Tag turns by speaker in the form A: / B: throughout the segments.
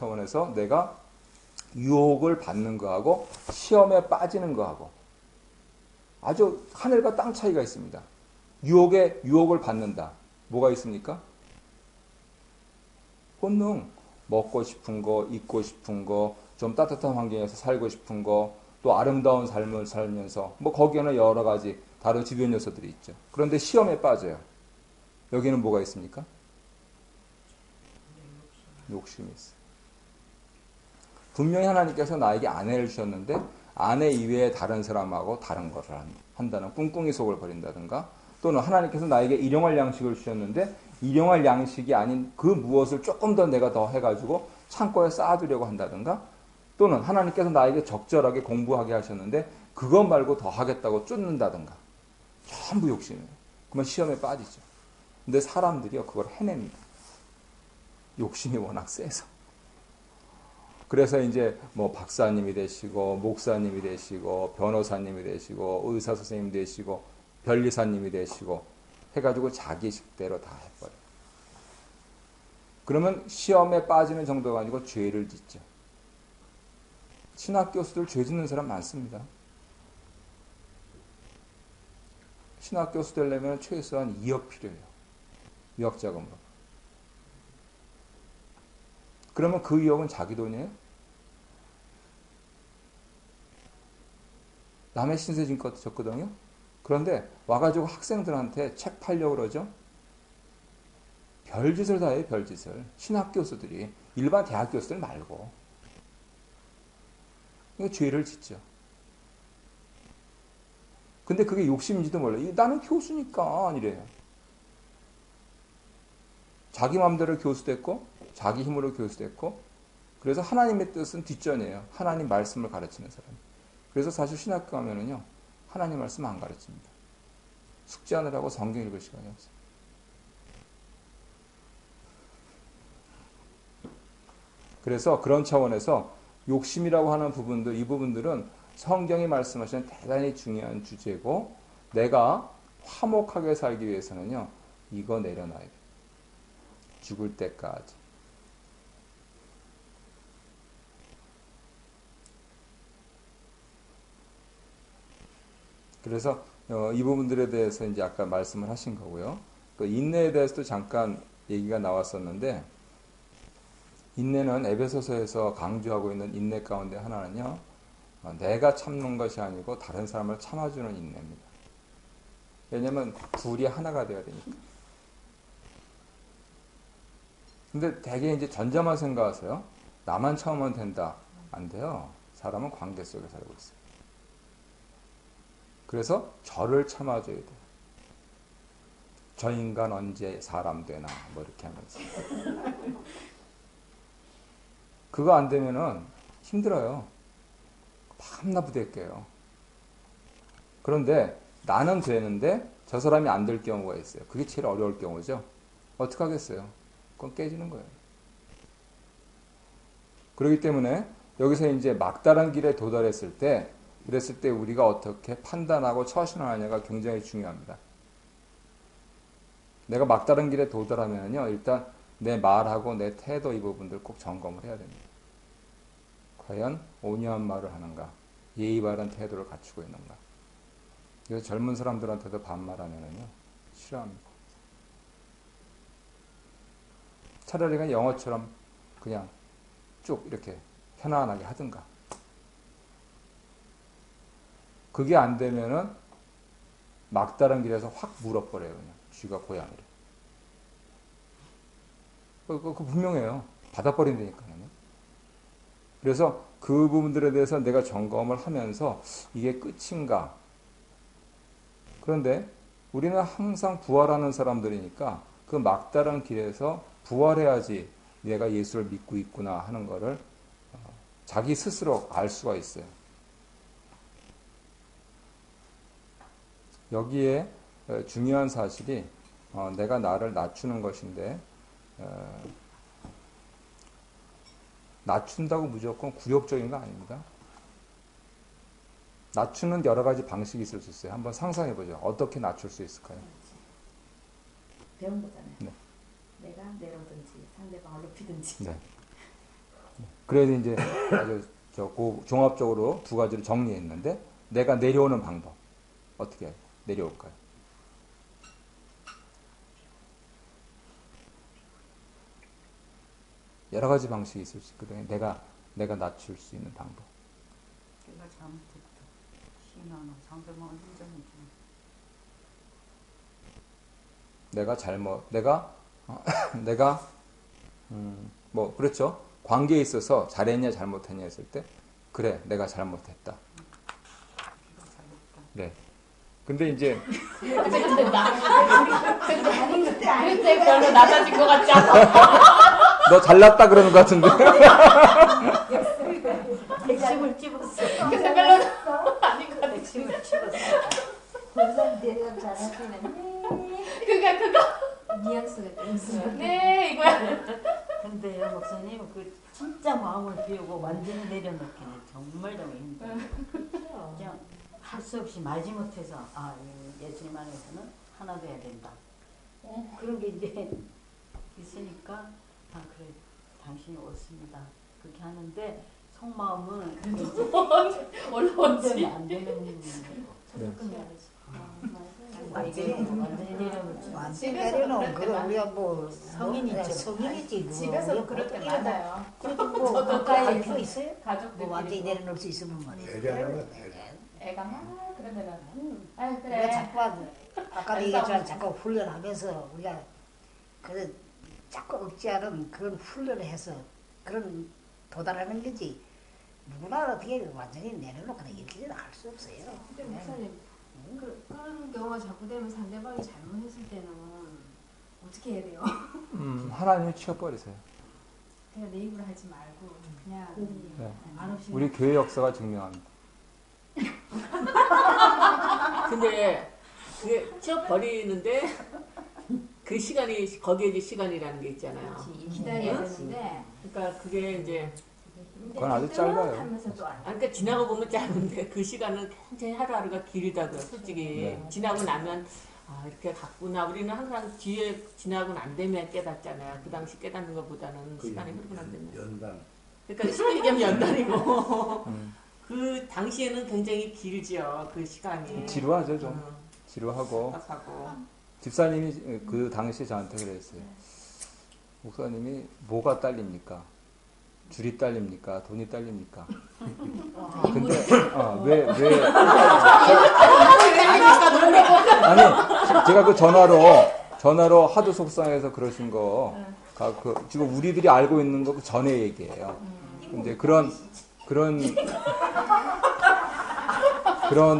A: 차원에서 내가 유혹을 받는 거하고 시험에 빠지는 거하고 아주 하늘과 땅 차이가 있습니다. 유혹을 받는다. 뭐가 있습니까? 본능. 먹고 싶은 거, 입고 싶은 거, 좀 따뜻한 환경에서 살고 싶은 거, 또 아름다운 삶을 살면서 뭐 거기에는 여러 가지 다른 주변 요소들이 있죠. 그런데 시험에 빠져요. 여기는 뭐가 있습니까? 욕심이 있어요. 분명히 하나님께서 나에게 아내를 주셨는데 아내 이외에 다른 사람하고 다른 것을 한다는 꿍꿍이 속을 버린다든가, 또는 하나님께서 나에게 일용할 양식을 주셨는데 일용할 양식이 아닌 그 무엇을 조금 더 내가 더 해가지고 창고에 쌓아두려고 한다든가, 또는 하나님께서 나에게 적절하게 공부하게 하셨는데 그것 말고 더 하겠다고 쫓는다든가, 전부 욕심이에요. 그러면 시험에 빠지죠. 근데 사람들이요 그걸 해냅니다. 욕심이 워낙 세서. 그래서 이제 뭐 박사님이 되시고 목사님이 되시고 변호사님이 되시고 의사 선생님이 되시고 변리사님이 되시고 해가지고 자기 식대로 다 해버려요. 그러면 시험에 빠지는 정도가 아니고 죄를 짓죠. 신학 교수들 죄 짓는 사람 많습니다. 신학 교수 되려면 최소한 2억 필요해요. 유학자금으로. 그러면 그 2억은 자기 돈이에요? 남의 신세진 것도 줬거든요. 그런데 와가지고 학생들한테 책 팔려고 그러죠. 별짓을 다 해요. 별짓을. 신학 교수들이. 일반 대학 교수들 말고. 이거 죄를 짓죠. 근데 그게 욕심인지도 몰라요. 나는 교수니까 이래요. 자기 마음대로 교수됐고 자기 힘으로 교수됐고, 그래서 하나님의 뜻은 뒷전이에요. 하나님 말씀을 가르치는 사람. 그래서 사실 신학교 가면은요 하나님 말씀 안 가르칩니다. 숙제하느라고 성경 읽을 시간이 없어요. 그래서 그런 차원에서 욕심이라고 하는 부분들, 이 부분들은 성경이 말씀하시는 대단히 중요한 주제고, 내가 화목하게 살기 위해서는요 이거 내려놔야 돼요. 죽을 때까지. 그래서 이 부분들에 대해서 이제 아까 말씀을 하신 거고요. 또 인내에 대해서도 잠깐 얘기가 나왔었는데, 인내는 에베소서에서 강조하고 있는 인내 가운데 하나는요, 내가 참는 것이 아니고 다른 사람을 참아주는 인내입니다. 왜냐하면 둘이 하나가 되어야 되니까. 근데 대개 이제 전자만 생각하세요. 나만 참으면 된다. 안 돼요. 사람은 관계 속에 살고 있어요. 그래서 저를 참아줘야 돼요. 저 인간 언제 사람 되나 뭐 이렇게 하면서. 그거 안 되면은 힘들어요. 밤낮 부대껴요. 그런데 나는 되는데 저 사람이 안 될 경우가 있어요. 그게 제일 어려울 경우죠. 어떻게 하겠어요? 그건 깨지는 거예요. 그렇기 때문에 여기서 이제 막다른 길에 도달했을 때, 그랬을 때 우리가 어떻게 판단하고 처신하느냐가 굉장히 중요합니다. 내가 막다른 길에 도달하면요, 일단 내 말하고 내 태도, 이 부분들 꼭 점검을 해야 됩니다. 과연 온유한 말을 하는가, 예의 바른 태도를 갖추고 있는가. 그래서 젊은 사람들한테도 반말하면요 싫어합니다. 차라리 그냥 영어처럼 그냥 쭉 이렇게 편안하게 하든가. 그게 안 되면은 막다른 길에서 확 물어버려요. 그냥 쥐가 고양이를. 그 분명해요. 받아버린다니까요. 그래서 그 부분들에 대해서 내가 점검을 하면서 이게 끝인가. 그런데 우리는 항상 부활하는 사람들이니까 그 막다른 길에서 부활해야지 내가 예수를 믿고 있구나 하는 거를 자기 스스로 알 수가 있어요. 여기에 중요한 사실이 내가 나를 낮추는 것인데, 낮춘다고 무조건 굴욕적인 거 아닙니다. 낮추는 여러 가지 방식이 있을 수 있어요. 한번 상상해 보죠. 어떻게 낮출 수 있을까요?
B: 배운 거잖아요.
A: 네.
B: 내가 내려오든지 상대방을 높이든지.
A: 네. 그래서 이제 아주 종합적으로 두 가지를 정리했는데 내가 내려오는 방법 어떻게 내려올까요? 여러 가지 방식이 있을 수 있거든요. 내가 낮출 수 있는 방법.
B: 내가 잘못했다. 신하는 상대방을 인정해주는.
A: 내가 뭐 그렇죠. 관계에 있어서 잘했냐 잘못했냐 했을 때 그래 내가 잘못했다. 네. 근데 이제
C: 근데 별로 낮아진 것 같지 않아?
A: 너 잘났다 그러는 것 같은데.
B: 백심을 찝었어.
C: 근데 별로 아닌 것 같아.
B: 백심을 찝었어.
D: 항상 내가 잘하시는
C: 그거
D: 뉘앙스가 있어요.
C: 네 이거야.
B: 근데요 목사님 그 진짜 마음을 비우고 완전히 내려놓기는 정말 힘들어요. 그냥 할 수 없이 마지못해서 예수님 안에서는 하나 돼야 된다. 그런 게 이제 있으니까 그래 당신이 옳습니다. 그렇게 하는데 속마음은
C: 올라오지.
B: 안 되는 완전히 내려놓지.
D: 완전 내려놓은 그런 우리가 뭐
B: 성인이죠.
D: 성인이지 뭐.
C: 집에서 그럴 때 많아요.
D: 그래도 뭐 가까이 할 수 있어요?
C: 가족들끼리
D: 뭐 완전히 내려놓을 수 있으면 말이에요.
E: 애견하면
C: 애가 막 그러면은 아유
D: 우리가
C: 그래.
D: 자꾸 아까도 얘기했지만 자꾸 훈련하면서 우리가 그 자꾸 억제하는 그런 훈련을 해서 그런 도달하는 거지. 누구나 어떻게 완전히 내려놓거나 이렇게는 할 수 없어요.
F: 근데 목사님 그런 경우가 자꾸 되면 상대방이 잘못했을 때는 어떻게 해야 돼요?
A: 하나님을 치워버리세요.
F: 그냥 내 입으로 하지 말고 그냥
A: 네.
F: 말없이
A: 우리 교회 역사가 증명합니다.
G: 근데 그게 치워버리는데 그 시간이 거기에 이제 시간이라는 게 있잖아요.
F: 기다려야 되는데
G: 그러니까 그게 이제
A: 그건 아주 짧아요.
F: 하면서도 안
G: 그러니까 지나고 보면 짧은데 그 시간은 굉장히 하루하루가 길다고요. 솔직히
A: 네.
G: 지나고 나면 이렇게 갔구나. 우리는 항상 뒤에 지나고 난 다음에 깨닫잖아요. 그 당시 깨닫는 것보다는 시간이 흐르고 난 다음에.
E: 연단.
G: 그러니까 쉽게 얘기하면 연단이고 그 당시에는 굉장히 길죠. 그 시간이.
A: 지루하죠 좀. 지루하고
G: 답답하고.
A: 집사님이 그 당시에 저한테 그랬어요. 목사님이 뭐가 딸립니까? 줄이 딸립니까? 돈이 딸립니까? 근데 왜 아니 제가 그 전화로 하도 속상해서 그러신 거가 지금 우리들이 알고 있는 거 그 전에 얘기예요. 근데 그런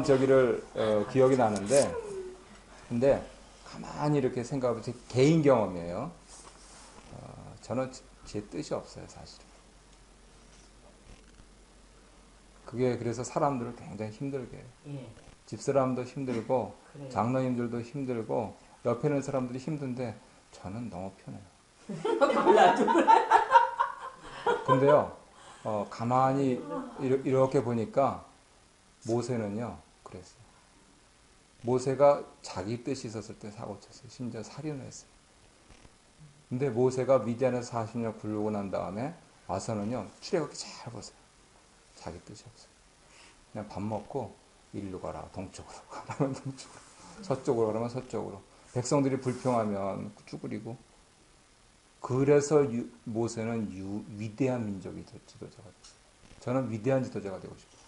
A: 저기를 기억이 나는데 근데 가만히 이렇게 생각하면 제 개인 경험이에요. 저는 제 뜻이 없어요 사실은. 그게 그래서 사람들을 굉장히 힘들게 해요.
B: 예.
A: 집사람도 힘들고
B: 그래요.
A: 장로님들도 힘들고 옆에 있는 사람들이 힘든데 저는 너무 편해요. 근데요 가만히 이렇게 보니까 모세는요 그랬어요. 모세가 자기 뜻이 있었을 때 사고 쳤어요. 심지어 살인을 했어요. 근데 모세가 미디안에서 40년 굴르고 난 다음에 와서는요 출애굽기 잘 보세요. 자기 뜻이 없어요. 그냥 밥 먹고 일로 가라 동쪽으로 가라면 동쪽으로 서쪽으로 가라면 서쪽으로 백성들이 불평하면 쭈그리고 그래서 모세는 위대한 민족이 지도자가 됐어요. 저는 위대한 지도자가 되고 싶어요.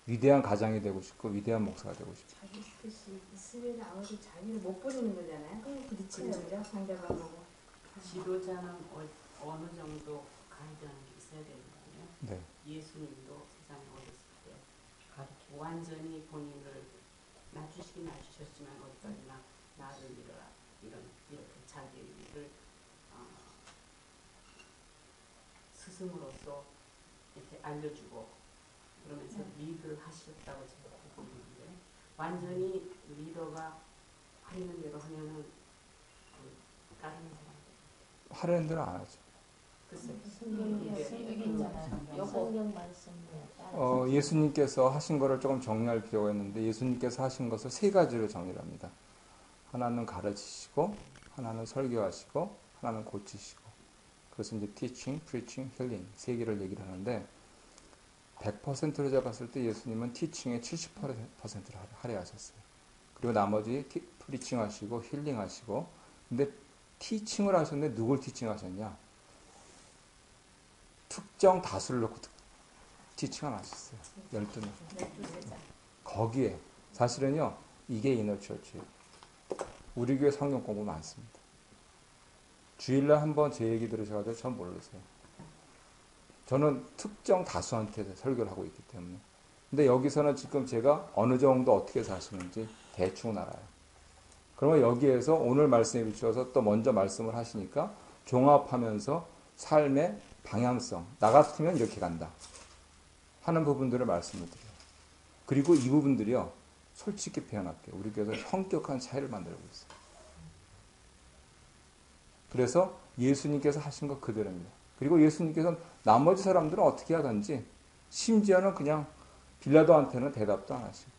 A: 위대한 가장이 되고 싶고 위대한 목사가 되고 싶어요.
F: 자기 뜻이 있으면 아무도 자기를 못 버리는 거잖아요. 부딪히는 거죠 상대방하고.
B: 지도자는 어느 정도 가이드하는 게 있어야 되는 거예요.
A: 네.
B: 예수님도 세상에 오셨을 때 완전히 본인을 낮추셨지만 어디까지나 나를 믿어라 이렇게 자기를 스승으로서 이렇게 알려주고 그러면서 리드를 하셨다고 제가 보는데 완전히 리더가 하는 대로 하면은 따르는 사람
A: 하려는 대로 안 하죠.
F: 여기 있잖아요.
D: 성경 말씀에
A: 예수님께서 하신 거를 조금 정리할 필요가 있는데 예수님께서 하신 것을 세 가지로 정리를 합니다. 하나는 가르치시고 하나는 설교하시고 하나는 고치시고 그래서 이제 teaching, preaching, healing 세 개를 얘기를 하는데 100%로 잡았을 때 예수님은 teaching에 70%를 할애하셨어요. 그리고 나머지 preaching 하시고 힐링 하시고 근데 teaching을 하셨는데 누굴 teaching 하셨냐? 특정 다수를 놓고 teaching 안 하셨어요. 12명. 거기에 사실은요. 이게 이너처치예요. 우리 교회 성경 공부 많습니다. 주일날 한번 제 얘기 들으셔가지고 전 모르세요. 저는 특정 다수한테 설교를 하고 있기 때문에. 근데 여기서는 지금 제가 어느 정도 어떻게 사시는지 대충 알아요. 그러면 여기에서 오늘 말씀에 비추어서 또 먼저 말씀을 하시니까 종합하면서 삶의 방향성, 나 같으면 이렇게 간다 하는 부분들을 말씀을 드려요. 그리고 이 부분들이요. 솔직히 표현할게요. 우리 교회에서 현격한 차이를 만들고 있어요. 그래서 예수님께서 하신 것 그대로입니다. 그리고 예수님께서는 나머지 사람들은 어떻게 하든지 심지어는 그냥 빌라도한테는 대답도 안 하시고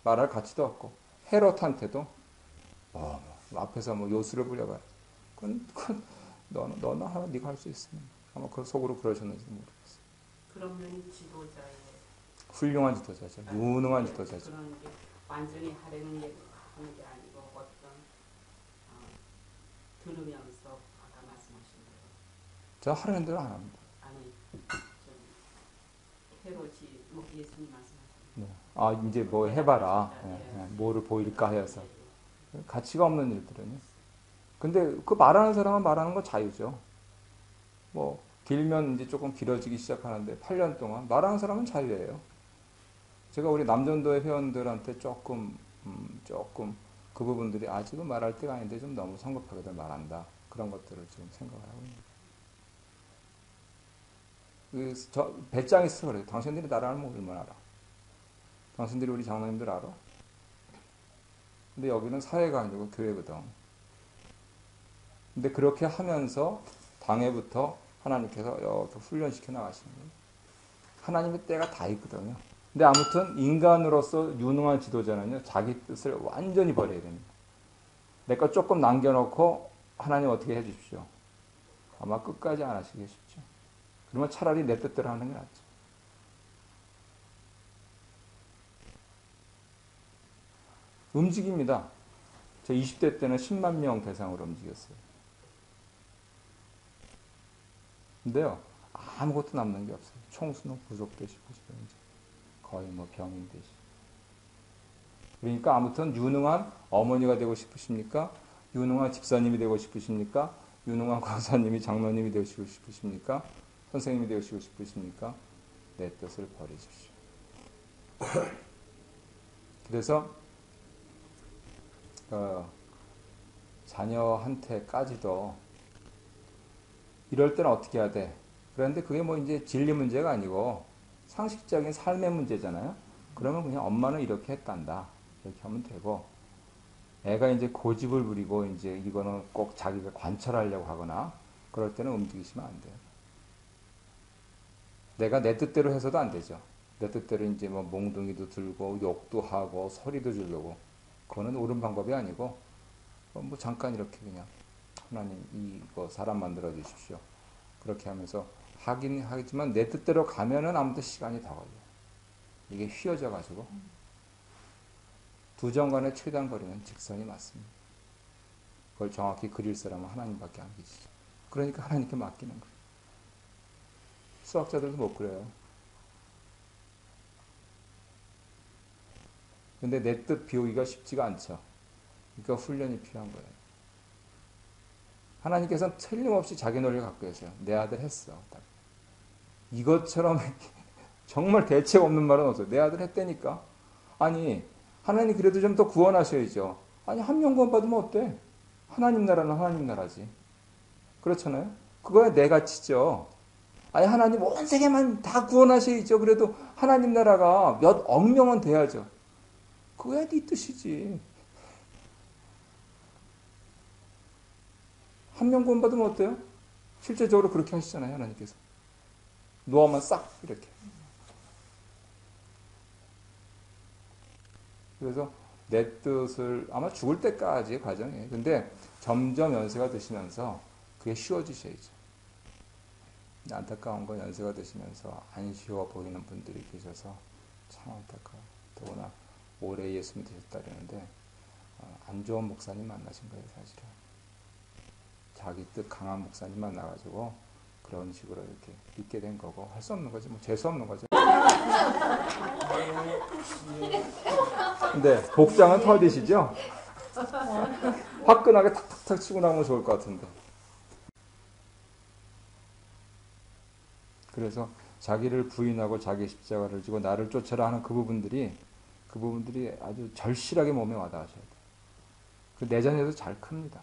A: 말할 가치도 없고 헤롯한테도 앞에서 뭐 요술을 부려봐요. 그건 너는 하나 네가 할 수 있으면 아마 그 속으로 그러셨는지 모르겠어요.
G: 그러면 지도자의
A: 훌륭한 지도자죠. 유능한 지도자죠.
G: 그런 게 완전히 하려는 게 하는 게 아니고 어떤 들으면서 아까 말씀하신 대로
A: 저 하려는 대로 안 합니다.
G: 아니 헤롯이 뭐 예수님 말씀하신
A: 네. 아 이제 뭐 해봐라. 뭐를 보일까 해서 가치가 없는 일들은요. 근데 그 말하는 사람은 말하는 건 자유죠. 뭐 길면 이제 조금 길어지기 시작하는데 8년 동안 말하는 사람은 자유예요. 제가 우리 남전도의 회원들한테 조금 그 부분들이 아직은 말할 때가 아닌데 좀 너무 성급하게들 말한다. 그런 것들을 지금 생각을 하고 있는 거예요. 배짱이 있어서 그래요. 당신들이 나를 알면 얼마나 알아. 당신들이 우리 장로님들 알아. 근데 여기는 사회가 아니고 교회거든. 근데 그렇게 하면서 당회부터 하나님께서 이렇게 훈련시켜 나가시는 거예요. 하나님의 때가 다 있거든요. 근데 아무튼 인간으로서 유능한 지도자는요. 자기 뜻을 완전히 버려야 됩니다. 내 거 조금 남겨놓고 하나님 어떻게 해 주십시오. 아마 끝까지 안 하시겠죠. 그러면 차라리 내 뜻대로 하는 게 낫죠. 움직입니다. 저 20대 때는 10만 명 대상으로 움직였어요. 근데요. 아무것도 남는 게 없어요. 총수는 부족되시고 이제 거의 뭐 병인 되시. 그러니까 아무튼 유능한 어머니가 되고 싶으십니까? 유능한 집사님이 되고 싶으십니까? 유능한 권사님이 장로님이 되시고 싶으십니까? 선생님이 되시고 싶으십니까? 내 뜻을 버리십시오. 그래서 자녀한테까지도 이럴 때는 어떻게 해야 돼? 그런데 그게 뭐 이제 진리 문제가 아니고 상식적인 삶의 문제잖아요. 그러면 그냥 엄마는 이렇게 했단다. 이렇게 하면 되고, 애가 이제 고집을 부리고 이제 이거는 꼭 자기가 관철하려고 하거나 그럴 때는 움직이시면 안 돼요. 내가 내 뜻대로 해서도 안 되죠. 내 뜻대로 이제 뭐 몽둥이도 들고 욕도 하고 소리도 지르고 그거는 옳은 방법이 아니고 뭐 잠깐 이렇게 그냥 하나님 이거 사람 만들어 주십시오. 그렇게 하면서 하긴 하겠지만 내 뜻대로 가면은 아무튼 시간이 더 걸려요. 이게 휘어져 가지고 두 점 간의 최단 거리는 직선이 맞습니다. 그걸 정확히 그릴 사람은 하나님밖에 안 계시죠. 그러니까 하나님께 맡기는 거예요. 수학자들도 못 그래요. 근데 내 뜻 비우기가 쉽지가 않죠. 그러니까 훈련이 필요한 거예요. 하나님께서는 틀림없이 자기 논리를 갖고 계세요. 내 아들 했어. 이것처럼 정말 대책 없는 말은 없어요. 내 아들 했다니까. 아니 하나님 그래도 좀 더 구원하셔야죠. 아니 한 명 구원 받으면 어때? 하나님 나라는 하나님 나라지. 그렇잖아요. 그거야 내 가치죠. 아니 하나님 온 세계만 다 구원하셔야죠. 그래도 하나님 나라가 몇 억 명은 돼야죠. 그거야 네 뜻이지. 한 명 구원 받으면 어때요? 실제적으로 그렇게 하시잖아요. 하나님께서. 노아만 싹 이렇게. 그래서 내 뜻을 아마 죽을 때까지의 과정이에요. 근데 점점 연세가 드시면서 그게 쉬워지셔야죠. 안타까운 건 연세가 드시면서 안 쉬워 보이는 분들이 계셔서 참 안타까워요. 더구나 올해 예수님 되셨다 그러는데 안 좋은 목사님 만나신 거예요, 사실은. 자기 뜻 강한 목사님 만나가지고 그런 식으로 이렇게 있게 된 거고, 할 수 없는 거지, 뭐 재수 없는 거죠. 근데 복장은 터디시죠? 화끈하게 탁탁탁 치고 나오면 좋을 것 같은데. 그래서 자기를 부인하고 자기 십자가를 지고 나를 쫓아라 하는 그 부분들이 아주 절실하게 몸에 와닿으셔야 돼요. 그 내전에도 잘 큽니다.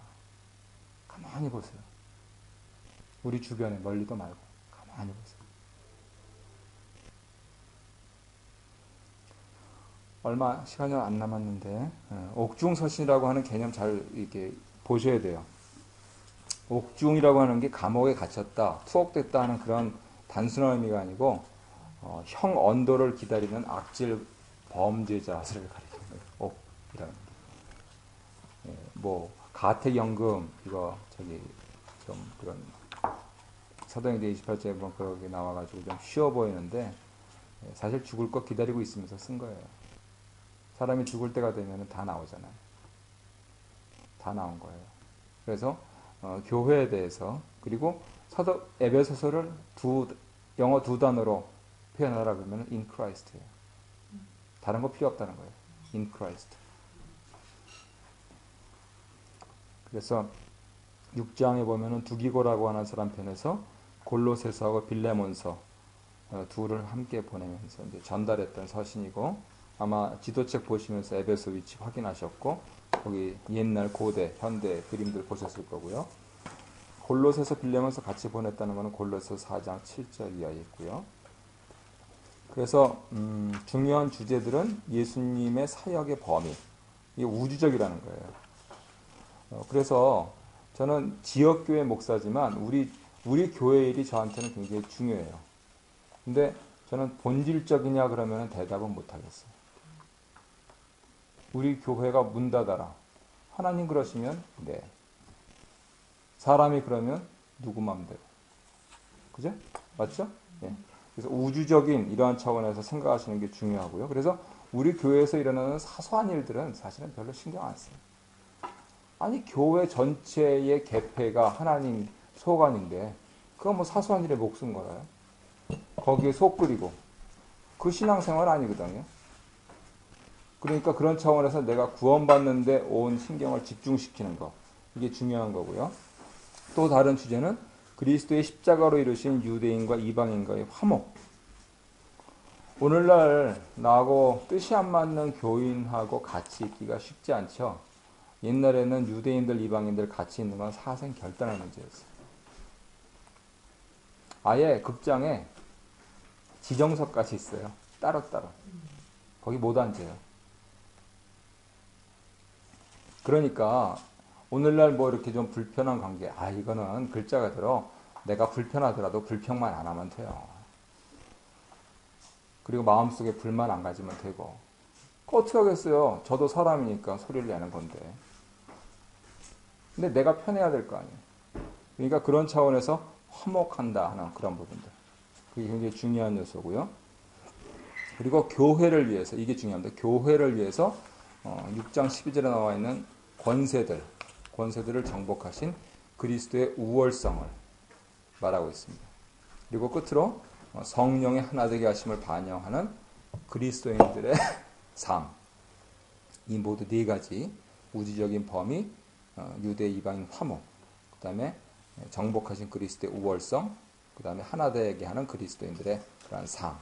A: 가만히 보세요. 우리 주변에 멀리도 말고 가만히 보세요. 얼마 시간이 안 남았는데 옥중서신이라고 하는 개념 잘 이렇게 보셔야 돼요. 옥중이라고 하는 게 감옥에 갇혔다, 투옥됐다 하는 그런 단순한 의미가 아니고 형 언도를 기다리는 악질 범죄자를 가리키는 거예요. 옥이라는 게. 뭐 가택연금 이거 저기 좀 그런 사도행전 28장에 보면 그렇게 나와가지고 좀 쉬워 보이는데 사실 죽을 거 기다리고 있으면서 쓴 거예요. 사람이 죽을 때가 되면 다 나오잖아요. 다 나온 거예요. 그래서 교회에 대해서, 그리고 에베소서를 영어 두 단어로 표현하라 그러면 in Christ예요. 다른 거 필요 없다는 거예요. in Christ. 그래서 6장에 보면은 두기고라고 하는 사람 편에서 골로새서하고 빌레몬서 둘을 함께 보내면서 이제 전달했던 서신이고, 아마 지도책 보시면서 에베소 위치 확인하셨고, 거기 옛날 고대, 현대 그림들 보셨을 거고요. 골로새서 빌레몬서 같이 보냈다는 것은 골로새서 4장 7절 이하에 있고요. 그래서 중요한 주제들은 예수님의 사역의 범위, 이게 우주적이라는 거예요. 그래서 저는 지역교회 목사지만 우리 교회 일이 저한테는 굉장히 중요해요. 근데 저는 본질적이냐 그러면 대답은 못하겠어요. 우리 교회가 문 닫아라. 하나님 그러시면 네. 사람이 그러면 누구 맘대로. 그죠? 맞죠? 네. 그래서 우주적인 이러한 차원에서 생각하시는 게 중요하고요. 그래서 우리 교회에서 일어나는 사소한 일들은 사실은 별로 신경 안 써요. 아니 교회 전체의 개폐가 하나님 소관인데 그건 뭐 사소한 일에 목숨 걸어요. 거기에 속 끓이고 그 신앙생활 아니거든요. 그러니까 그런 차원에서 내가 구원받는데 온 신경을 집중시키는 거, 이게 중요한 거고요. 또 다른 주제는 그리스도의 십자가로 이루신 유대인과 이방인과의 화목. 오늘날 나하고 뜻이 안 맞는 교인하고 같이 있기가 쉽지 않죠. 옛날에는 유대인들, 이방인들 같이 있는 건 사생 결단의 문제였어요. 아예 극장에 지정석까지 있어요. 따로따로. 거기 못 앉아요. 그러니까 오늘날 뭐 이렇게 좀 불편한 관계, 이거는 글자가 들어 내가 불편하더라도 불평만 안 하면 돼요. 그리고 마음속에 불만 안 가지면 되고. 어떻게 하겠어요? 저도 사람이니까 소리를 내는 건데. 근데 내가 편해야 될 거 아니에요. 그러니까 그런 차원에서 화목한다 하는 그런 부분들. 그게 굉장히 중요한 요소고요. 그리고 교회를 위해서, 이게 중요합니다. 교회를 위해서 6장 12절에 나와 있는 권세들을 정복하신 그리스도의 우월성을 말하고 있습니다. 그리고 끝으로 성령의 하나 되게 하심을 반영하는 그리스도인들의 삶. 이 모두 네 가지 우주적인 범위, 유대 이방인 화목, 그 다음에 정복하신 그리스도의 우월성, 그 다음에 하나 되게 하는 그리스도인들의 그러한 삶.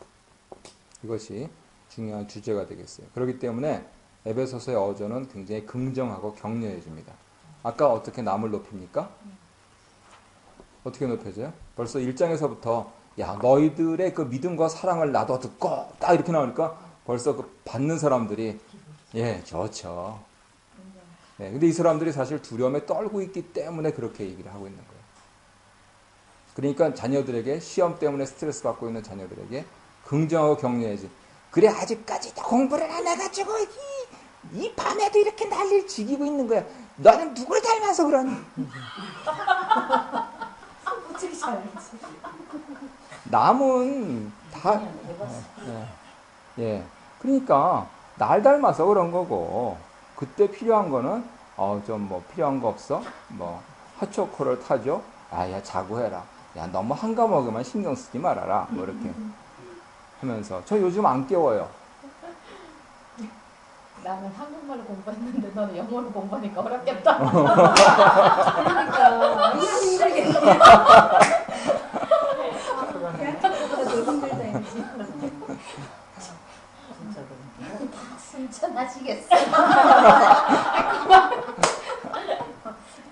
A: 이것이 중요한 주제가 되겠어요. 그렇기 때문에 에베소서의 어조는 굉장히 긍정하고 격려해 줍니다. 아까 어떻게 남을 높입니까? 어떻게 높여져요? 벌써 1장에서부터 야 너희들의 그 믿음과 사랑을 나도 듣고 딱 이렇게 나오니까 벌써 그 받는 사람들이 좋죠. 네, 근데 이 사람들이 사실 두려움에 떨고 있기 때문에 그렇게 얘기를 하고 있는 거예요. 그러니까 자녀들에게 시험 때문에 스트레스 받고 있는 자녀들에게 긍정하고 격려해야지. 그래 아직까지 공부를 안 해가지고 이 밤에도 이렇게 난리를 지기고 있는 거야. 너는 누굴 닮아서 그러니?
F: 어떻게 잘알지?
A: 남은 다 예. 그러니까 날 닮아서 그런 거고 그때 필요한 거는 좀 뭐 필요한 거 없어? 뭐 핫초코를 타죠? 야 자고 해라. 야 너무 한가먹으면 신경 쓰지 말아라. 뭐 이렇게 하면서 저 요즘 안 깨워요.
C: 나는 한국말로 공부했는데 너는 영어로 공부하니까 어렵겠다.
F: 그러니까 이거 힘들겠네. 대학교보다 더 힘들다 이지.
B: 진짜 그런데.
F: 순천하시겠어.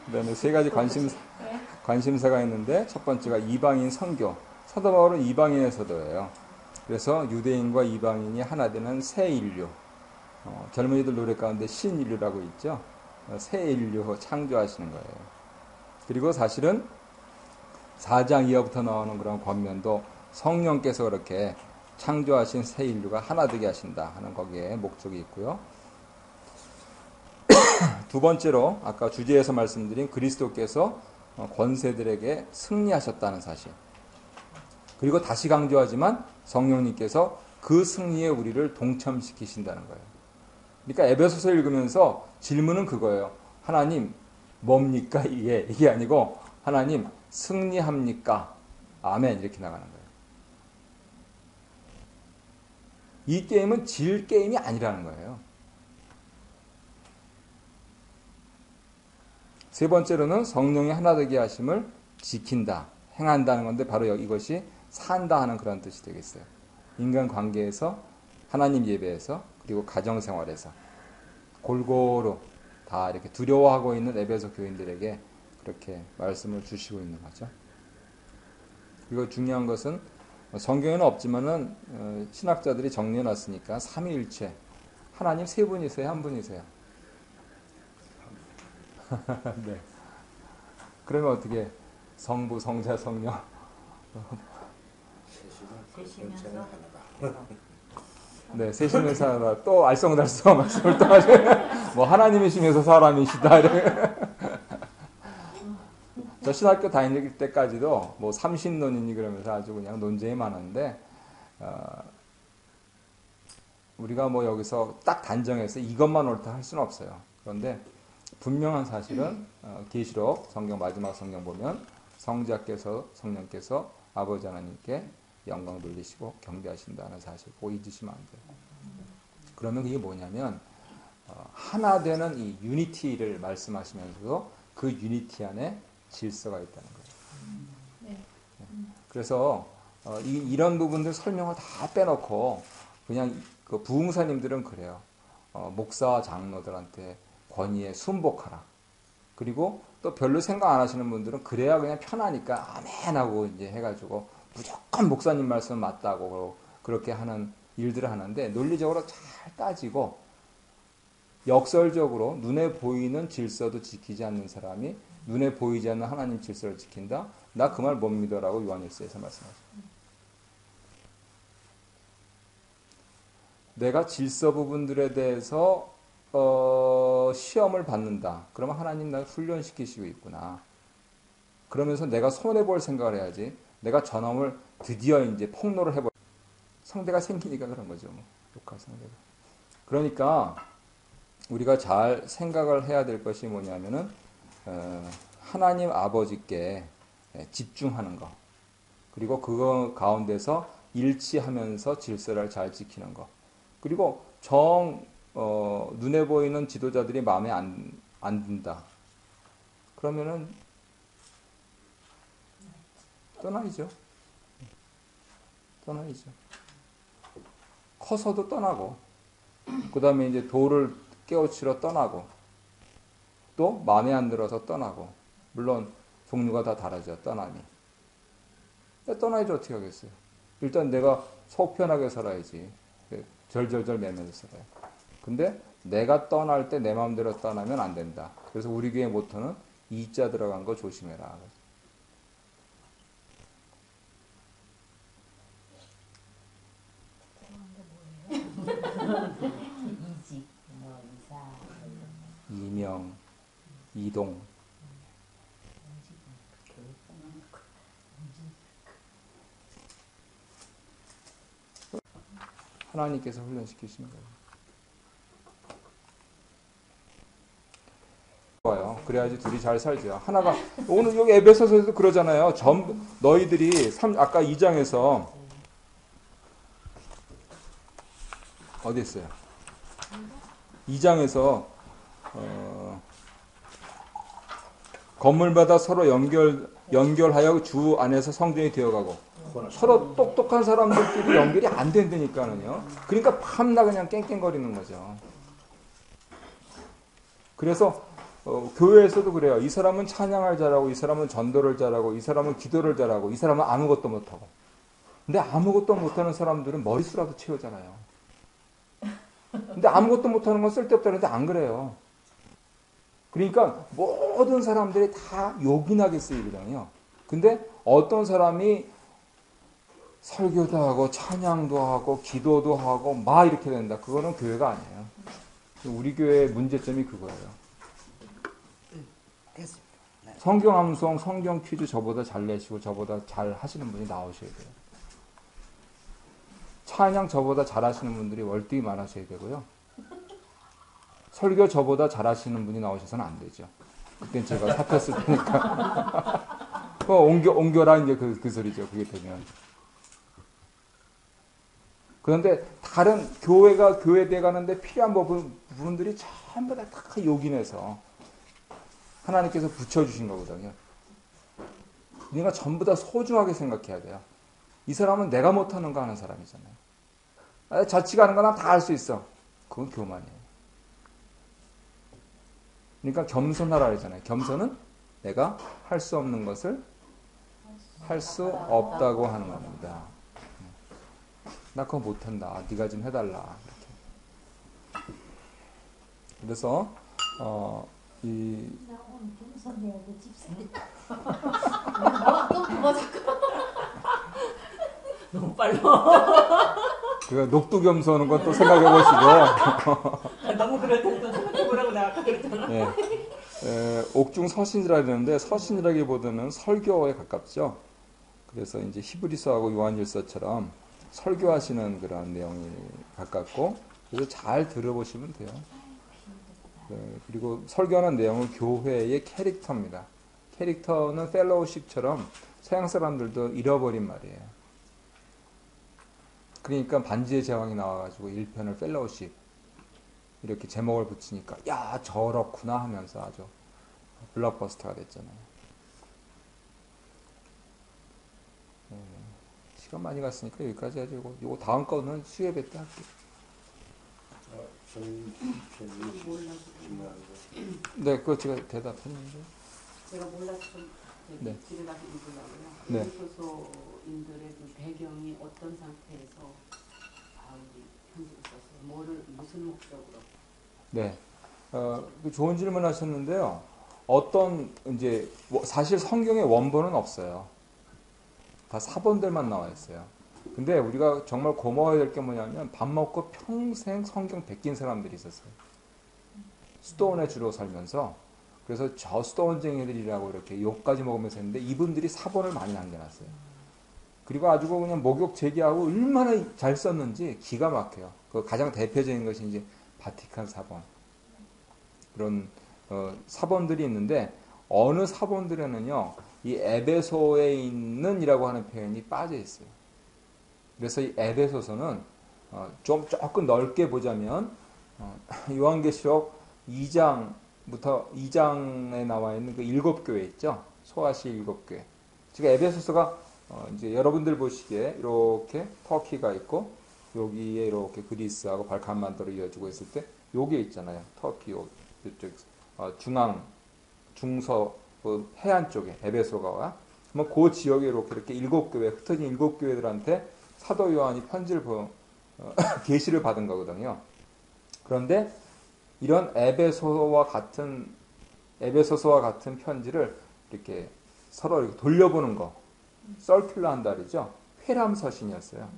A: 그다음에 세 가지 관심사가 있는데 첫 번째가 이방인 선교. 사도 바울은 이방인의 사도예요. 그래서 유대인과 이방인이 하나 되는 새 인류. 젊은이들 노래 가운데 신인류라고 있죠. 새 인류 창조하시는 거예요. 그리고 사실은 4장 이하부터 나오는 그런 권면도 성령께서 그렇게 창조하신 새 인류가 하나 되게 하신다 하는 거기에 목적이 있고요. 두 번째로 아까 주제에서 말씀드린 그리스도께서 권세들에게 승리하셨다는 사실. 그리고 다시 강조하지만 성령님께서 그 승리에 우리를 동참시키신다는 거예요. 그러니까 에베소서 읽으면서 질문은 그거예요. 하나님 뭡니까 이게 아니고 하나님 승리합니까? 아멘 이렇게 나가는 거예요. 이 게임은 질 게임이 아니라는 거예요. 세 번째로는 성령의 하나 되게 하심을 지킨다, 행한다는 건데 바로 이것이 산다 하는 그런 뜻이 되겠어요. 인간관계에서 하나님 예배에서 그리고 가정생활에서 골고루 다 이렇게 두려워하고 있는 에베소 교인들에게 그렇게 말씀을 주시고 있는 거죠. 그리고 중요한 것은 성경에는 없지만은 신학자들이 정리해 놨으니까 삼위일체 하나님 세 분이세요, 한 분이세요? 네. 그러면 어떻게 성부, 성자, 성령
B: 되시면서
A: 네, 셋이면서 하나 또 알쏭달쏭 말씀을 또 하시네. 뭐 하나님이시면서 사람이시다. 저 신학교 다닐 때까지도 뭐 삼신론이니 그러면서 아주 그냥 논쟁이 많았는데 우리가 뭐 여기서 딱 단정해서 이것만 옳다 할 수는 없어요. 그런데 분명한 사실은 계시록 성경 마지막 성경 보면 성자께서 성령께서 아버지 하나님께 영광 돌리시고 경배하신다는 사실 꼭 잊으시면 안 돼요. 그러면 그게 뭐냐면 하나 되는 이 유니티를 말씀하시면서도 그 유니티 안에 질서가 있다는 거예요. 그래서 이런 부분들 설명을 다 빼놓고 그냥 그 부흥사님들은 그래요. 목사 장로들한테 권위에 순복하라. 그리고 또 별로 생각 안 하시는 분들은 그래야 그냥 편하니까 아멘 하고 이제 해가지고 무조건 목사님 말씀 맞다고 그렇게 하는 일들을 하는데 논리적으로 잘 따지고 역설적으로 눈에 보이는 질서도 지키지 않는 사람이 눈에 보이지 않는 하나님 질서를 지킨다? 나 그 말 못 믿어라고 요한일서에서 말씀하죠. 내가 질서 부분들에 대해서 시험을 받는다. 그러면 하나님 날 훈련시키시고 있구나. 그러면서 내가 손해볼 생각을 해야지. 내가 저놈을 드디어 이제 폭로를 해볼 상대가 생기니까 그런 거죠. 뭐. 욕할 상대가. 그러니까 우리가 잘 생각을 해야 될 것이 뭐냐면은 하나님 아버지께 집중하는 것. 그리고 그거 가운데서 일치하면서 질서를 잘 지키는 것. 그리고 눈에 보이는 지도자들이 마음에 안 든다. 그러면은 떠나야죠. 커서도 떠나고, 그 다음에 이제 도를 깨우치러 떠나고, 또 마음에 안 들어서 떠나고, 물론 종류가 다 다르죠. 떠남이. 떠나야지 어떻게 하겠어요. 일단 내가 속 편하게 살아야지. 절절절 매면서 살아요. 근데 내가 떠날 때 내 마음대로 떠나면 안 된다. 그래서 우리 교회 모토는 이자 들어간 거 조심해라.
B: 이직, 뭐 이사,
A: 이명, 이동. 하나님께서 훈련시키시는 거예요. 좋아요. 그래야지 둘이 잘 살죠. 하나가 오늘 여기 에베소서에도 그러잖아요. 너희들이 아까 2장에서 어디 있어요? 2장에서 건물마다 서로 연결하여 주 안에서 성전이 되어가고 서로 똑똑한 사람들끼리 연결이 안 된다니까는요. 그러니까 밤낮 그냥 깽깽거리는 거죠. 그래서 교회에서도 그래요. 이 사람은 찬양을 잘하고, 이 사람은 전도를 잘하고, 이 사람은 기도를 잘하고, 이 사람은 아무것도 못하고. 근데 아무것도 못하는 사람들은 머릿수라도 채우잖아요. 근데 아무것도 못하는 건 쓸데없다는데 안 그래요. 그러니까 모든 사람들이 다 요긴하게 쓰이거든요. 근데 어떤 사람이 설교도 하고 찬양도 하고 기도도 하고 막 이렇게 된다. 그거는 교회가 아니에요. 우리 교회의 문제점이 그거예요.
D: 됐습니다. 네.
A: 성경 암송, 성경 퀴즈 저보다 잘 내시고 저보다 잘 하시는 분이 나오셔야 돼요. 찬양 저보다 잘 하시는 분들이 월등히 많으셔야 되고요. 설교 저보다 잘 하시는 분이 나오셔서는 안 되죠. 그땐 제가 사퇴했을 테니까. 옮겨라 이제 그 소리죠. 그게 되면. 그런데 다른 교회가 교회돼 가는데 필요한 부분들이 전부 다 요긴해서 하나님께서 붙여주신 거거든요. 그러니까 전부 다 소중하게 생각해야 돼요. 이 사람은 내가 못하는 거 하는 사람이잖아요. 자치가 하는 거나 다 할 수 있어. 그건 교만이에요. 그러니까 겸손하라 그러잖아요. 겸손은 내가 할 수 없는 것을 할 수 없다고 하는 겁니다. 나 그거 못한다. 네가 좀 해달라. 이렇게. 그래서
F: 나 오늘 겸손해야지 집사님. 뭐 자꾸
G: 너무 빨라.
A: 그 녹두겸손한 건 또 생각해 보시고.
G: 너무 그럴 때도 생각해보라고 내가 아까 그랬잖아.
A: 네. 옥중 서신이라 그러는데 서신이라기보다는 설교에 가깝죠. 그래서 이제 히브리서하고 요한일서처럼 설교하시는 그런 내용이 가깝고, 그래서 잘 들어보시면 돼요. 네, 그리고 설교하는 내용은 교회의 캐릭터입니다. 캐릭터는 펠로우십처럼 서양 사람들도 잃어버린 말이에요. 그러니까 반지의 제왕이 나와가지고 1편을 펠로우십 이렇게 제목을 붙이니까 야 저렇구나 하면서 아주 블록버스터가 됐잖아요. 시간 많이 갔으니까 여기까지 하죠. 이거 다음 거는 수요예배 때 할게요. 네, 그거 제가 대답했는데.
C: 제가 몰라서 좀
A: 네.
C: 집에 가서 읽으려고요.
A: 네.
C: 에베소서인들의 그 배경이 어떤 상태에서 바울이 편지를 썼어요? 무슨 목적으로?
A: 네. 좋은 질문 하셨는데요. 이제, 사실 성경에 원본은 없어요. 다 사본들만 나와 있어요. 근데 우리가 정말 고마워야 될 게 뭐냐면 밥 먹고 평생 성경 베낀 사람들이 있었어요. 수도원에 주로 살면서. 그래서 저 수도원쟁이들이라고 이렇게 욕까지 먹으면서 했는데 이분들이 사본을 많이 남겨놨어요. 그리고 아주 그냥 목욕 제기하고 얼마나 잘 썼는지 기가 막혀요. 그 가장 대표적인 것이 이제 바티칸 사본. 그런 사본들이 있는데 어느 사본들에는요. 이 에베소에 있는이라고 하는 표현이 빠져 있어요. 그래서 이 에베소서는 조금 넓게 보자면 요한계시록 2장에 나와 있는 그 7교회 있죠. 소아시 7교회. 지금 에베소서가 이제 여러분들 보시기에 이렇게 터키가 있고 여기에 이렇게 그리스하고 발칸반도로 이어지고 있을 때 여기에 있잖아요. 터키 이쪽 중서 해안 쪽에 에베소가와 그 지역에 이렇게 7교회 흩어진 7교회들한테 사도 요한이 편지를 계시를 받은 거거든요. 그런데 이런 에베소서와 같은 편지를 이렇게 서로 이렇게 돌려보는 거, 서큘러 한다 그러죠. 회람 서신이었어요.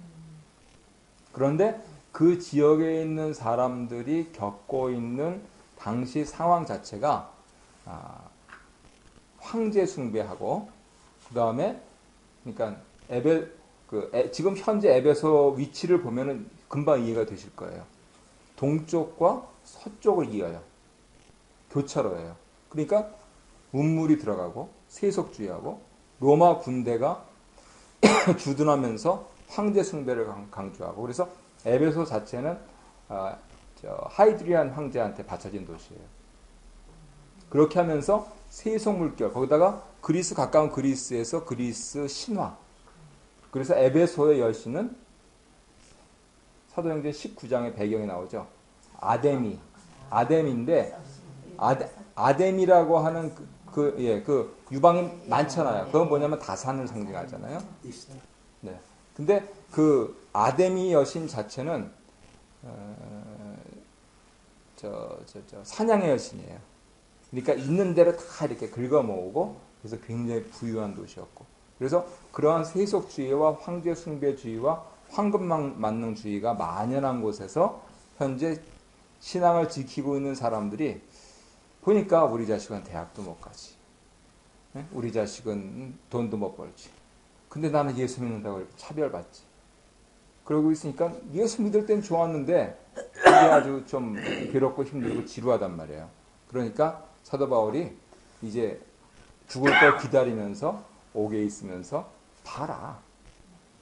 A: 그런데 그 지역에 있는 사람들이 겪고 있는 당시 상황 자체가 황제 숭배하고 그 다음에 그러니까 지금 현재 에베소 위치를 보면은 금방 이해가 되실 거예요. 동쪽과 서쪽을 이어요. 교차로예요. 그러니까 운물이 들어가고 세속주의하고 로마 군대가 주둔하면서 황제 숭배를 강조하고 그래서 에베소 자체는 하이드리안 황제한테 바쳐진 도시예요. 그렇게 하면서 세속 물결 거기다가 가까운 그리스에서 그리스 신화 그래서 에베소의 여신은 사도행전 19장의 배경에 나오죠. 아뎀인데 아뎀이라고 하는 그 유방인 많잖아요. 그건 뭐냐면 다산을 상징하잖아요. 네. 근데 그 아데미 여신 자체는 사냥의 여신이에요. 그러니까 있는 대로 다 이렇게 긁어모으고 그래서 굉장히 부유한 도시였고 그래서 그러한 세속주의와 황제 숭배주의와 황금만능주의가 만연한 곳에서 현재 신앙을 지키고 있는 사람들이 보니까 우리 자식은 대학도 못 가지. 우리 자식은 돈도 못 벌지. 근데 나는 예수 믿는다고 이렇게 차별받지. 그러고 있으니까 예수 믿을 땐 좋았는데 이게 아주 좀 괴롭고 힘들고 지루하단 말이에요. 그러니까 사도 바울이 이제 죽을 걸 기다리면서 옥에 있으면서 봐라.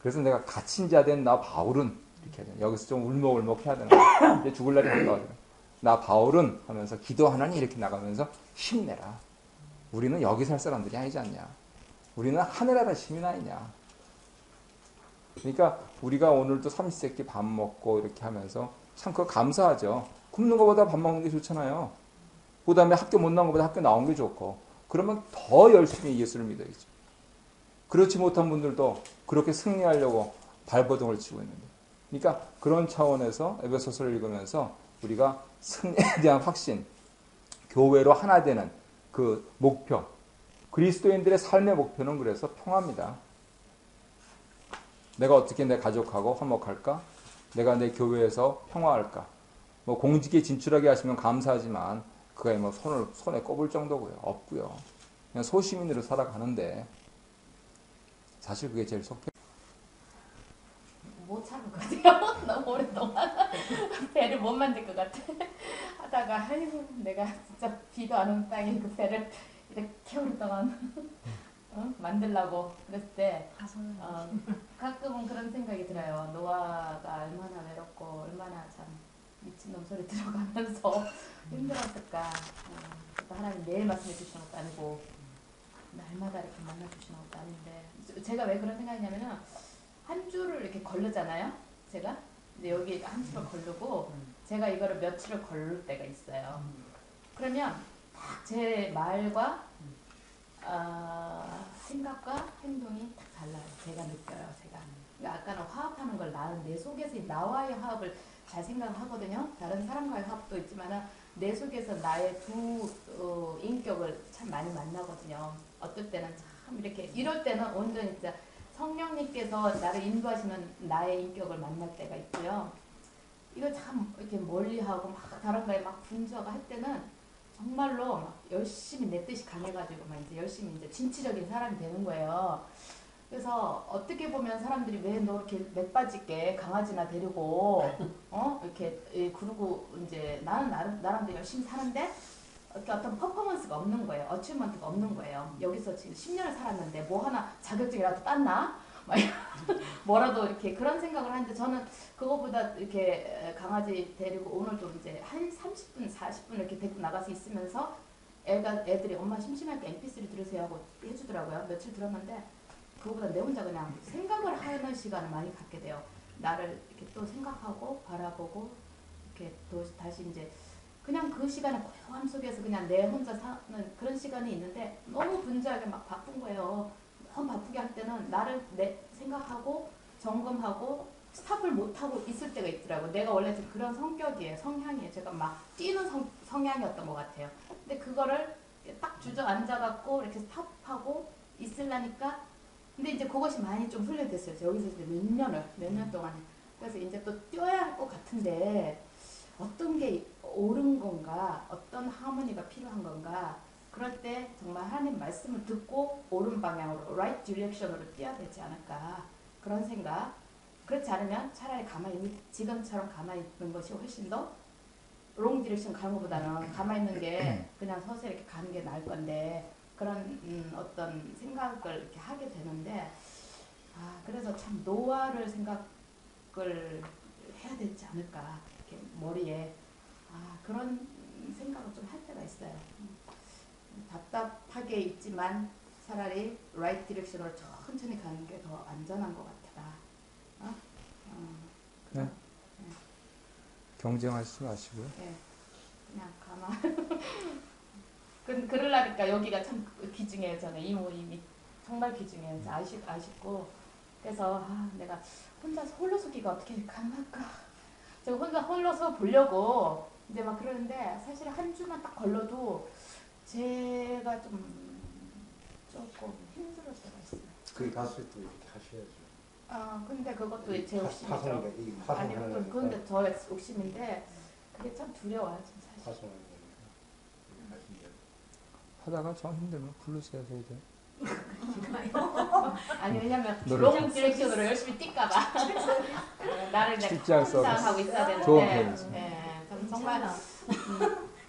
A: 그래서 내가 갇힌 자 된 나 바울은 이렇게 하잖아요. 여기서 좀 울먹울먹 해야 되는 거예요. 이제 죽을 날이 가까워져요. 나 바울은 하면서 기도하나니 이렇게 나가면서 힘내라. 우리는 여기 살 사람들이 아니지 않냐. 우리는 하늘나라 시민 아니냐. 그러니까 우리가 오늘도 삼시세끼 밥 먹고 이렇게 하면서 참 그거 감사하죠. 굶는 것보다 밥 먹는 게 좋잖아요. 그 다음에 학교 못 나온 것보다 학교 나온 게 좋고 그러면 더 열심히 예수를 믿어야죠. 그렇지 못한 분들도 그렇게 승리하려고 발버둥을 치고 있는데 그러니까 그런 차원에서 에베소서를 읽으면서 우리가 승리에 대한 확신, 교회로 하나 되는 그 목표, 그리스도인들의 삶의 목표는 그래서 평화입니다. 내가 어떻게 내 가족하고 화목할까? 내가 내 교회에서 평화할까? 뭐 공직에 진출하게 하시면 감사하지만 그게 뭐 손에 꼽을 정도고요. 없고요. 그냥 소시민으로 살아가는데 사실 그게 제일 속해.
C: 못 참을 것 같아요. 너무 오랫동안 배를 못 만들 것 같아. 하다가 아이고 내가 진짜 비도 안 오는 땅에 그 배를 이렇게 오랫동안 만들려고 그랬을 때 가끔은 그런 생각이 들어요. 노아가 얼마나 외롭고 얼마나 참 미친놈 소리 들어가면서 힘들었을까. 또 하나님 매일 말씀해 주시는 것도 아니고 날마다 이렇게 만나 주시는 것도 아닌데 제가 왜 그런 생각이냐면은 한 줄을 이렇게 걸르잖아요. 제가 근데 여기 한 줄을 걸르고 제가 이거를 며칠을 걸를 때가 있어요. 그러면 딱 제 말과 생각과 행동이 딱 달라요. 제가 느껴요. 그러니까 아까는 화합하는 걸 나는 내 속에서 나와의 화합을 잘 생각을 하거든요. 다른 사람과의 화합도 있지만 내 속에서 나의 두 인격을 참 많이 만나거든요. 어떨 때는 참 이렇게 이럴 때는 온전히 진짜 성령님께서 나를 인도하시는 나의 인격을 만날 때가 있고요. 이거 참 이렇게 멀리하고 막 다른 거에 막 분주하고 할 때는 정말로 막 열심히 내 뜻이 강해가지고 막 이제 열심히 이제 진취적인 사람이 되는 거예요. 그래서 어떻게 보면 사람들이 왜 너 이렇게 맥빠지게 강아지나 데리고 이렇게 그러고 이제 나는 나름대로 열심히 사는데 이렇게 어떤 퍼포먼스가 없는 거예요. 어치먼트가 없는 거예요. 여기서 지금 10년을 살았는데 뭐 하나 자격증이라도 땄나? 막 뭐라도 이렇게 그런 생각을 하는데 저는 그거보다 이렇게 강아지 데리고 오늘도 이제 한 30분, 40분 이렇게 데리고 나가서 있으면서 애들이 엄마 심심하니까 MP3 들으세요 하고 해주더라고요. 며칠 들었는데 그거보다 내 혼자 그냥 생각을 하는 시간을 많이 갖게 돼요. 나를 이렇게 또 생각하고 바라보고 이렇게 또 다시 이제 그냥 그 시간에 고요함 속에서 그냥 내 혼자 사는 그런 시간이 있는데 너무 분주하게 막 바쁜 거예요. 너무 바쁘게 할 때는 나를 생각하고 점검하고 스탑을 못하고 있을 때가 있더라고요. 내가 원래 그런 성격이에요. 성향이에요. 제가 막 뛰는 성향이었던 것 같아요. 근데 그거를 딱 주저앉아갖고 이렇게 스탑하고 있으려니까 근데 이제 그것이 많이 좀 훈련됐어요. 여기서 이제 몇 년 동안. 그래서 이제 또 뛰어야 할 것 같은데 어떤 게 옳은 건가, 어떤 하모니가 필요한 건가, 그럴 때 정말 하나님 말씀을 듣고 옳은 방향으로, right direction으로 뛰어야 되지 않을까, 그런 생각. 그렇지 않으면 차라리 가만히 지금처럼 가만히 있는 것이 훨씬 더 롱 디렉션 가는 것보다는 가만히 있는 게 그냥 서서히 이렇게 가는 게 나을 건데 그런 어떤 생각을 이렇게 하게 되는데 그래서 참 노화를 생각을 해야 되지 않을까 이렇게 머리에 그런 생각을 좀 할 때가 있어요. 답답하게 있지만 차라리 라이트 디렉션으로 천천히 가는 게 더 안전한 것 같다.
A: 네. 경쟁하지 마시고요.
C: 네, 그냥 가만. 그러려니까 여기가 참 귀중해요. 저는 이 모임이 정말 귀중해요. 아쉽고 그래서 내가 혼자서 홀로서기가 어떻게 가능할까? 제가 혼자 홀로서 보려고 이제 막 그러는데 사실 한 주만 딱 걸러도 제가 좀 조금 힘들을 때가 있어요.
E: 그 가수에 또 이렇게 하셔야죠.
C: 근데 그것도 제 욕심이죠.
E: 파송이가 이
C: 아니,
E: 파송하는
C: 그런데 저의 욕심인데 그게 참 두려워요, 지금 사실.
E: 파송하는 거니까 하신대요.
A: 하다가 정 힘들면 부르세요, 저희들.
C: 아니 왜냐면
A: 노래
C: 롱 디렉션으로 열심히 뛸까봐 나를 내가
A: 실장 서비스.
C: 하고 있어야 되는데
A: 좋은 편이죠.
C: 저는 정말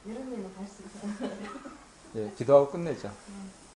F: 이런 데는 갈 수 있어.
A: 예, 기도하고 끝내죠.